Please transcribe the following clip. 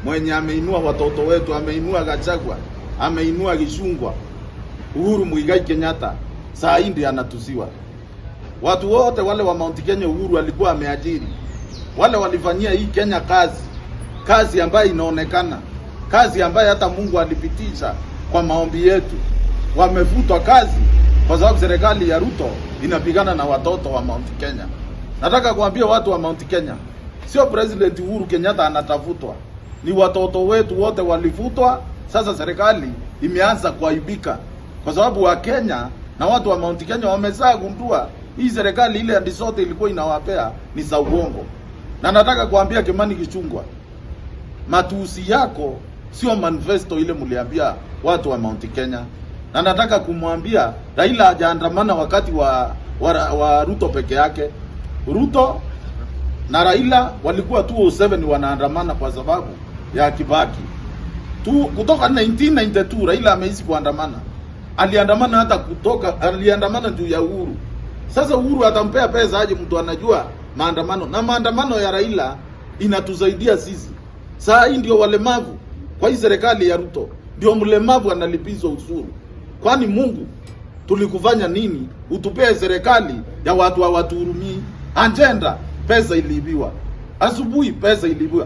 mwenye ameinua watoto wetu, ameinua Gachagua, ameinua Gishungwa, Uhuru Muigai Kenyatta, saa hii ndiye anatusiwa. Watu wote wale wa Mount Kenya Uhuru alikuwa ameajiri, wale walifanyia hii Kenya kazi ambayo inaonekana, kazi ambayo hata Mungu alipitisha kwa maombi yetu, wamefutwa kazi kwa sababu serikali ya Ruto inapigana na watoto wa Mount Kenya. Nataka kuambia watu wa Mount Kenya, sio President Uhuru Kenyatta anatafutwa, ni watoto wetu wote walifutwa. Sasa serikali imeanza kuaibika kwa sababu wa Kenya na watu wa Mount Kenya wamezaa gundua hii serikali ile andisote ilikuwa inawapea ni za uongo. Na nataka kuambia Kimani Ichung'wah, matusi yako sio manifesto ile mliambia watu wa Mount Kenya. Na nataka kumwambia Raila hajaandamana wakati wa Ruto peke yake. Ruto na Raila walikuwa 2007 wanaandamana kwa sababu ya Kibaki. Kutoka 1992 Raila ameishi kuandamana. Aliandamana juu ya Uhuru. Sasa Uhuru atampea pesa aje mtu anajua maandamano? Na maandamano ya Raila inatusaidia sisi. Saa hii ndio walemavu kwa hii serikali ya Ruto, ndio mlemavu analipizwa ushuru. Kwani Mungu tulikufanya nini utupee serikali ya watu hawatuhurumii? Agenda pesa iliibiwa, asubuhi pesa iliibiwa.